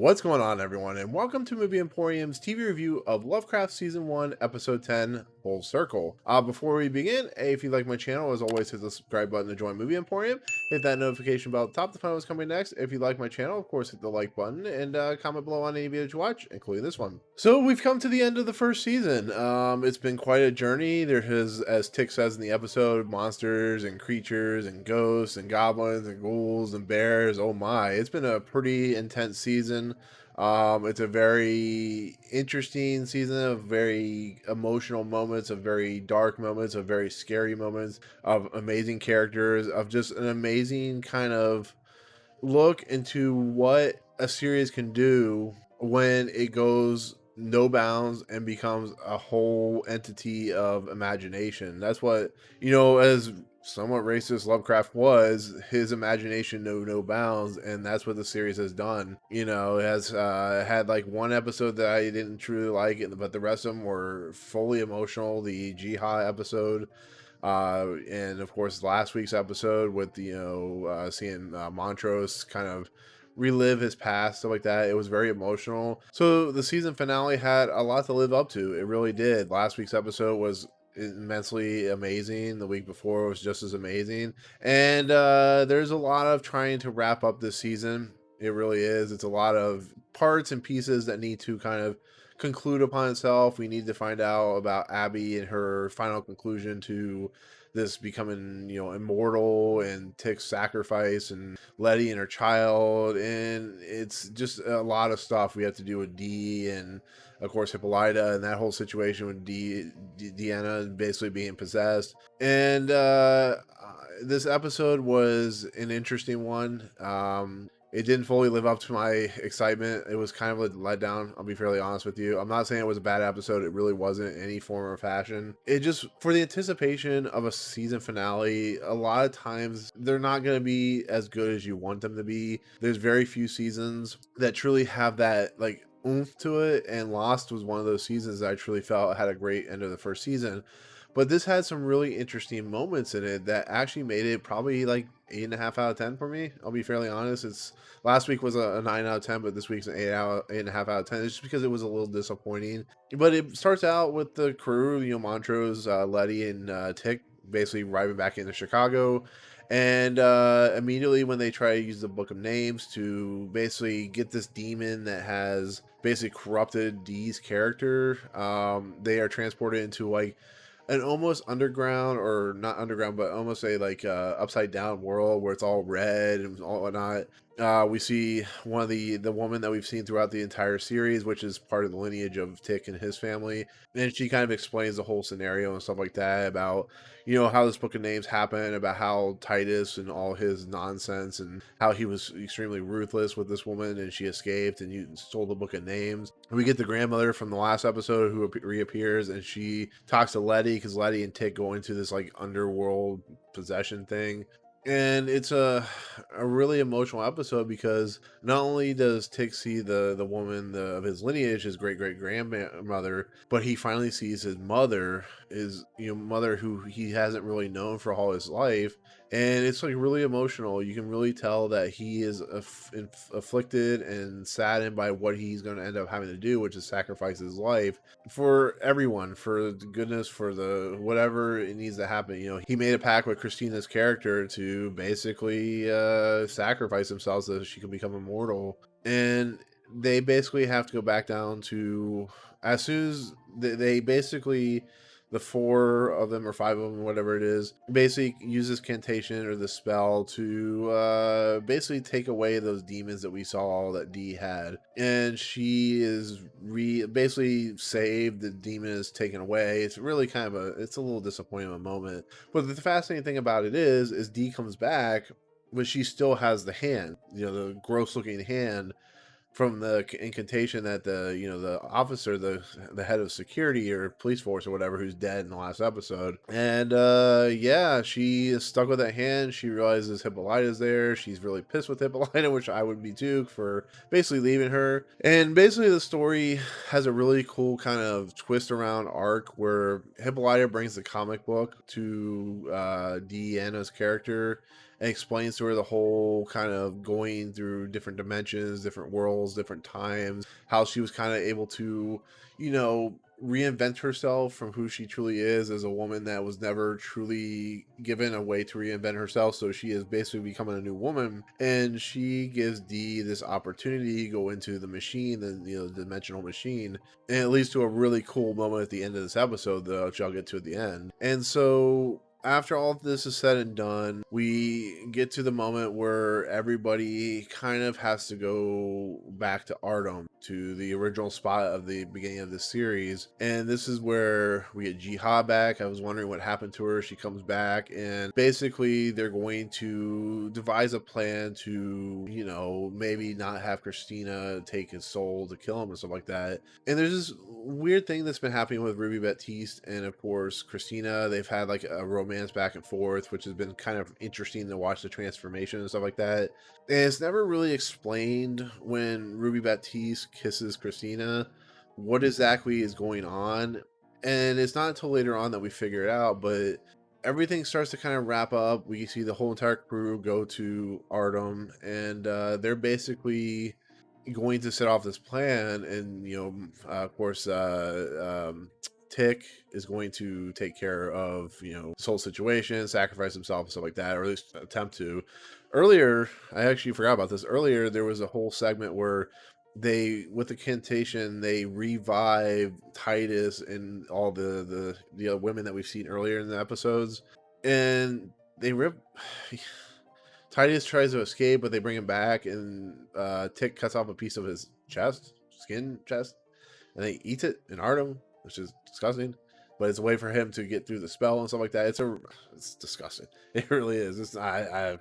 What's going on, everyone, and welcome to Movie Emporium's TV review of Lovecraft Season 1, Episode 10, Full Circle. Before we begin, if you like my channel, as always, hit the subscribe button to join Movie Emporium. Hit that notification bell at the top to find what's coming next. If you like my channel, of course, hit the like button and comment below on any videos you watch, including this one. So we've come to the end of the first season. It's been quite a journey. There has, as Tick says in the episode, monsters and creatures and ghosts and goblins and ghouls and bears. Oh my, it's been a pretty intense season. It's a very interesting season of very emotional moments, of very dark moments, of very scary moments, of amazing characters, of just an amazing kind of look into what a series can do when it goes no bounds and becomes a whole entity of imagination. That's what, as somewhat racist Lovecraft was, his imagination knew no bounds, and that's what the series has done. It has had like one episode that I didn't truly like, but the rest of them were fully emotional. The Jiha episode, and of course last week's episode with seeing Montrose kind of relive his past, stuff like that. It was very emotional. So the season finale had a lot to live up to. It really did. Last week's episode was immensely amazing. The week before was just as amazing, and there's a lot of trying to wrap up this season. It really is. It's a lot of parts and pieces that need to kind of conclude upon itself. We need to find out about Abbey and her final conclusion to this becoming, immortal, and Tick's sacrifice, and Letty and her child, and it's just a lot of stuff we have to do with Dee, and of course Hippolyta, and that whole situation with Deanna basically being possessed. And this episode was an interesting one. It didn't fully live up to my excitement. It was kind of a letdown, I'll be fairly honest with you. I'm not saying it was a bad episode. It really wasn't in any form or fashion. It just, for the anticipation of a season finale, a lot of times they're not going to be as good as you want them to be. There's very few seasons that truly have that, like, oomph to it, and Lost was one of those seasons that I truly felt had a great end of the first season. But this had some really interesting moments in it that actually made it probably like 8.5 out of 10 for me. I'll be fairly honest. It's last week was a 9 out of 10, but this week's an 8.5 out of 10. It's just because it was a little disappointing. But it starts out with the crew, Montrose, Letty, and Tick basically arriving back into Chicago. And immediately when they try to use the Book of Names to basically get this demon that has basically corrupted Dee's character, they are transported into like an almost underground, or not underground, but almost a like upside down world where it's all red and all whatnot. We see one of the woman that we've seen throughout the entire series, which is part of the lineage of Tick and his family, and she kind of explains the whole scenario and stuff like that about how this Book of Names happened, about how Titus and all his nonsense, and how he was extremely ruthless with this woman and she escaped and you stole the Book of Names. And we get the grandmother from the last episode who reappears, and she talks to Letty because Letty and Tick go into this like underworld possession thing. And it's a really emotional episode because not only does Tick see the woman of his lineage, his great grandmother, but he finally sees his mother, his mother who he hasn't really known for all his life. And it's like really emotional. You can really tell that he is afflicted and saddened by what he's going to end up having to do, which is sacrifice his life for everyone, for the goodness, for the whatever it needs to happen. He made a pact with Christina's character to basically sacrifice himself so that she could become immortal. And they basically have to go back down to, as soon as they basically, the 4 of them or 5 of them, whatever it is, basically use this cantation or the spell to basically take away those demons that we saw that Dee had. And she is basically saved. The demon is taken away. It's really kind of it's a little disappointing of a moment. But the fascinating thing about it is Dee comes back, but she still has the hand, the gross looking hand from the incantation that the officer, the head of security or police force or whatever, who's dead in the last episode. And yeah, she is stuck with that hand. She realizes Hippolyta's there. She's really pissed with Hippolyta, which I would be too, for basically leaving her. And basically the story has a really cool kind of twist around arc where Hippolyta brings the comic book to Deanna's character, and explains to her the whole kind of going through different dimensions, different worlds, different times, how she was kind of able to, you know, reinvent herself from who she truly is as a woman that was never truly given a way to reinvent herself. So she is basically becoming a new woman, and she gives Dee this opportunity to go into the machine, the the dimensional machine, and it leads to a really cool moment at the end of this episode that which I'll get to at the end. And so after all of this is said and done, we get to the moment where everybody kind of has to go back to Artem, to the original spot of the beginning of this series. And this is where we get Jihad back. I was wondering what happened to her. She comes back, and basically they're going to devise a plan to, you know, maybe not have Christina take his soul to kill him and stuff like that. And there's this weird thing that's been happening with Ruby Baptiste and, of course, Christina. They've had like a romance back and forth, which has been kind of interesting to watch the transformation and stuff like that. And it's never really explained when Ruby Baptiste kisses Christina what exactly is going on. And it's not until later on that we figure it out, but everything starts to kind of wrap up. We see the whole entire crew go to Artem, and they're basically going to set off this plan. And of course, Tick is going to take care of this whole situation, sacrifice himself and stuff like that, or at least attempt to. Earlier, I actually forgot about this. Earlier, there was a whole segment where they, with the cantation, they revive Titus and all the women that we've seen earlier in the episodes, and they rip. Titus tries to escape, but they bring him back, and Tick cuts off a piece of his chest, and they eats it in Artem, which is disgusting. But it's a way for him to get through the spell and stuff like that. It's disgusting. It really is. I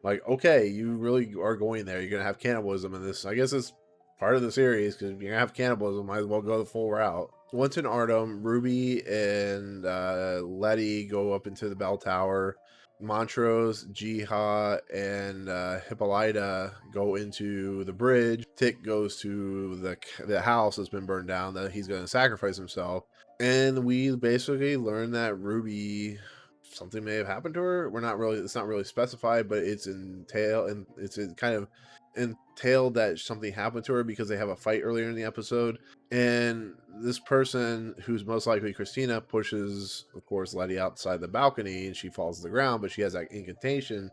like, okay, you really are going there. You're gonna have cannibalism in this. I guess it's part of the series, because if you're gonna have cannibalism, might as well go the full route. Once in Artem, Ruby and Letty go up into the bell tower. Montrose, Jiha, and Hippolyta go into the bridge. Tick goes to the house that's been burned down, that he's going to sacrifice himself. And we basically learn that Ruby, something may have happened to her. It's not really specified, but it's kind of entailed that something happened to her because they have a fight earlier in the episode. And this person, who's most likely Christina, pushes, of course, Letty outside the balcony, and she falls to the ground, but she has that incantation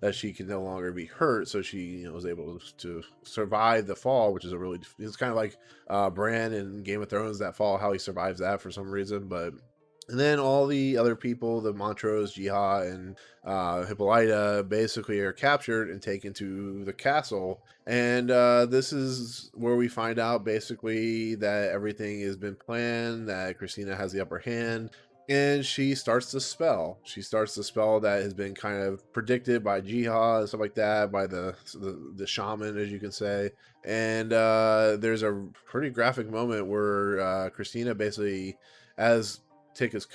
that she can no longer be hurt, so she was able to survive the fall, which is it's kind of like Bran in Game of Thrones, that fall, how he survives that for some reason. And then all the other people, the Montrose, Jiha, and Hippolyta, basically are captured and taken to the castle. And this is where we find out basically that everything has been planned, that Christina has the upper hand. And she starts the spell. She starts the spell that has been kind of predicted by Jiha and stuff like that, by the shaman, as you can say. And there's a pretty graphic moment where Christina basically, as Tick is,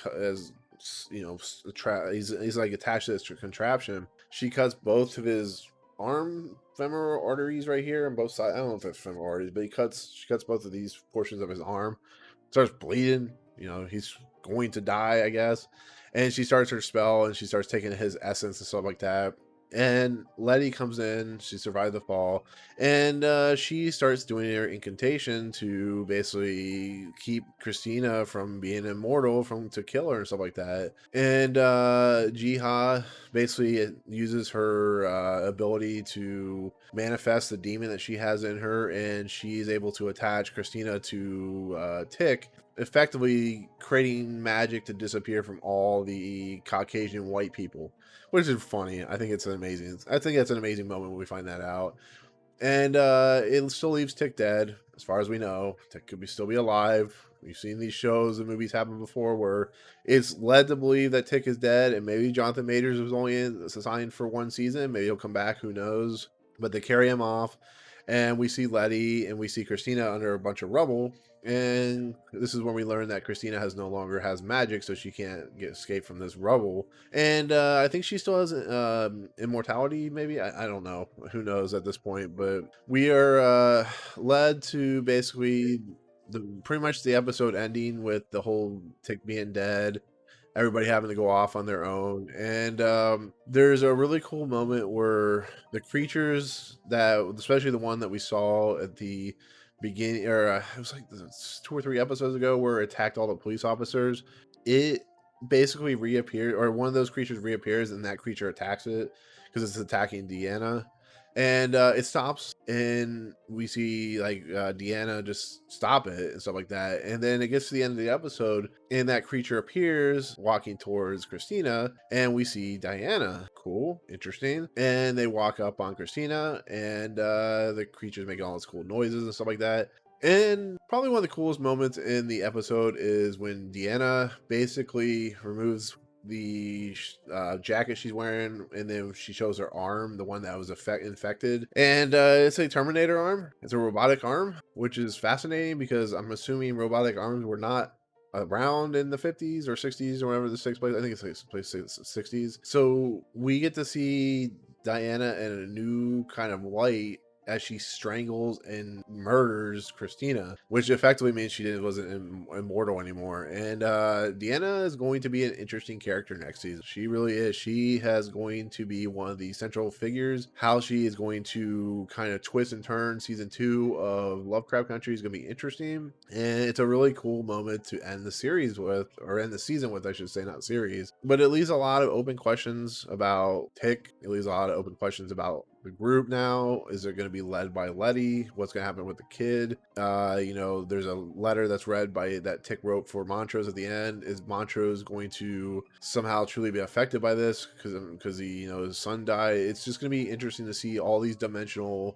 he's like attached to this contraption. She cuts both of his arm femoral arteries right here on both sides. I don't know if it's femoral arteries, but she cuts both of these portions of his arm. Starts bleeding. He's going to die, I guess. And she starts her spell, and she starts taking his essence and stuff like that. And Letty comes in. She survived the fall, and she starts doing her incantation to basically keep Christina from being immortal, to kill her and stuff like that. And Jiha basically uses her ability to manifest the demon that she has in her, and she's able to attach Christina to Tick, effectively creating magic to disappear from all the Caucasian white people, which is funny. I think that's an amazing moment when we find that out. And it still leaves Tick dead, as far as we know. Tick could still be alive. We've seen these shows and movies happen before where it's led to believe that Tick is dead, and maybe Jonathan Majors was only assigned for one season. Maybe he'll come back, who knows? But they carry him off, and we see Letty and we see Christina under a bunch of rubble. And this is when we learn that Christina no longer has magic, so she can't escape from this rubble. And I think she still has immortality, maybe? I don't know. Who knows at this point? But we are led to basically pretty much the episode ending with the whole Tick being dead. everybody having to go off on their own. And there's a really cool moment where the creatures that, especially the one that we saw at the beginning, or it was like 2 or 3 episodes ago, where it attacked all the police officers, it basically reappeared, or one of those creatures reappears, and that creature attacks it because it's attacking Deanna. And it stops, and we see like Deanna just stop it and stuff like that. And then it gets to the end of the episode, and that creature appears walking towards Christina, and we see Diana. Cool, interesting. And they walk up on Christina, and the creature's making all these cool noises and stuff like that. And probably one of the coolest moments in the episode is when Deanna basically removes the jacket she's wearing, and then she shows her arm, the one that was infected, and it's a Terminator arm. It's a robotic arm, which is fascinating because I'm assuming robotic arms were not around in the 50s or 60s or whatever this takes place. I think it's place 60s. So we get to see Diana in a new kind of light as she strangles and murders Christina, which effectively means she wasn't immortal anymore. And Deanna is going to be an interesting character next season. She really is. She has going to be one of the central figures. How she is going to kind of twist and turn season 2 of Lovecraft Country is going to be interesting. And it's a really cool moment to end the series with, or end the season with, I should say, not series. But it leaves a lot of open questions about Tick. It leaves a lot of open questions about the group now. Is it going to be led by Letty? What's going to happen with the kid? There's a letter that's read by that Tick wrote for Montrose at the end. Is Montrose going to somehow truly be affected by this because his son died? It's just going to be interesting to see all these dimensions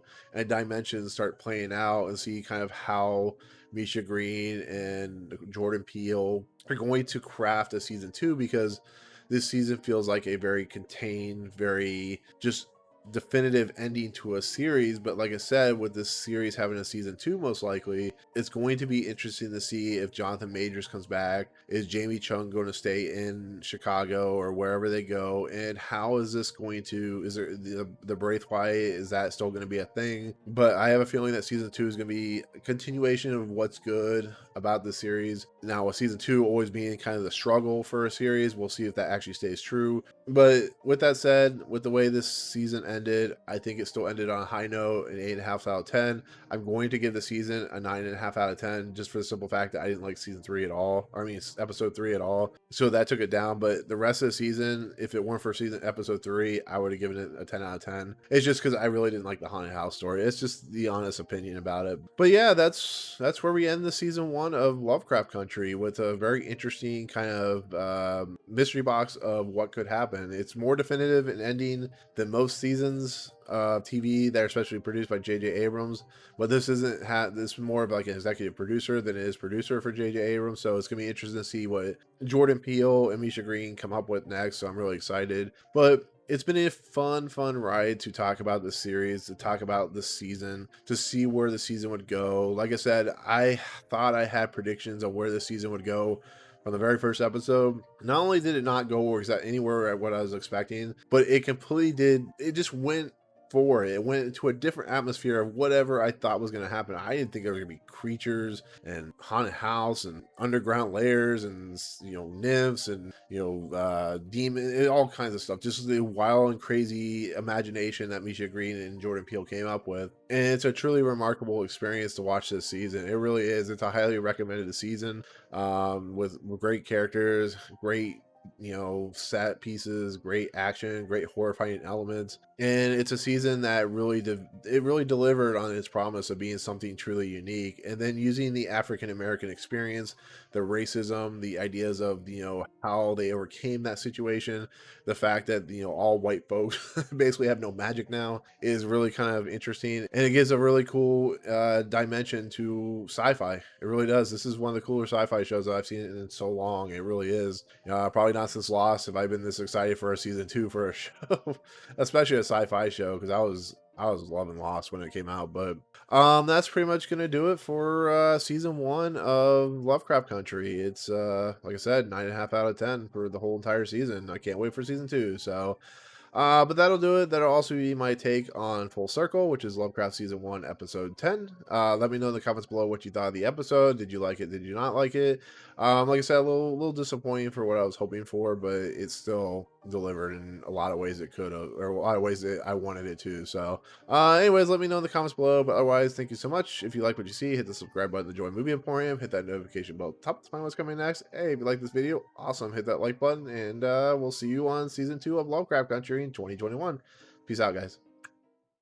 start playing out and see kind of how Misha Green and Jordan Peele are going to craft a season 2, because this season feels like a very contained, very just definitive ending to a series. But like I said, with this series having a season 2, most likely it's going to be interesting to see if Jonathan Majors comes back. Is Jamie Chung going to stay in Chicago or wherever they go? And how is this going to, is there the Braithwaite, is that still going to be a thing? But I have a feeling that season 2 is going to be a continuation of what's good about the series. Now, with season 2 always being kind of the struggle for a series, we'll see if that actually stays true. But with that said, with the way this season ended, I think it still ended on a high note, an 8.5 out of 10. I'm going to give the season a 9.5 out of 10, just for the simple fact that I didn't like season 3 at all. Episode 3 at all. So that took it down. But the rest of the season, if it weren't for episode 3, I would have given it a 10 out of 10. It's just because I really didn't like the haunted house story. It's just the honest opinion about it. But yeah, that's where we end the season 1 of Lovecraft Country, with a very interesting kind of mystery box of what could happen. It's more definitive in ending than most seasons of TV that are especially produced by J.J. Abrams. But this isn't this is more of like an executive producer than it is producer for J.J. Abrams. So it's gonna be interesting to see what Jordan Peele and Misha Green come up with next. So I'm really excited. But it's been a fun ride to talk about this series, to talk about this season, to see where the season would go. Like I said, I thought I had predictions of where the season would go from the very first episode. Not only did it not go anywhere at what I was expecting, but it completely did. It just went for it. It went into a different atmosphere of whatever I thought was going to happen. I didn't think there was going to be creatures and haunted house and underground layers and nymphs and demons, all kinds of stuff. Just the wild and crazy imagination that Misha Green and Jordan Peele came up with. And it's a truly remarkable experience to watch this season. It really is. It's a highly recommended season with great characters, great set pieces, great action, great horrifying elements. And it's a season that really delivered on its promise of being something truly unique. And then using the African American experience, the racism, the ideas of how they overcame that situation, the fact that all white folks basically have no magic now, is really kind of interesting. And it gives a really cool dimension to sci-fi. It really does. This is one of the cooler sci-fi shows that I've seen in so long. It really is. Probably not since Lost have I been this excited for a season 2 for a show, especially a sci-fi show, because I was loving Lost when it came out. But that's pretty much gonna do it for season 1 of Lovecraft Country. It's like I said, 9.5 out of 10 for the whole entire season. I can't wait for season 2. So But that'll do it. That'll also be my take on Full Circle, which is Lovecraft Season 1, Episode 10. Let me know in the comments below what you thought of the episode. Did you like it? Did you not like it? Like I said, a little disappointing for what I was hoping for, but it still delivered in a lot of ways it could have, or a lot of ways that I wanted it to. So, anyways, let me know in the comments below. But otherwise, thank you so much. If you like what you see, hit the subscribe button to join Movie Emporium. Hit that notification bell at the top to find what's coming next. Hey, if you like this video, awesome. Hit that like button, and we'll see you on Season 2 of Lovecraft Country in 2021. Peace out, guys.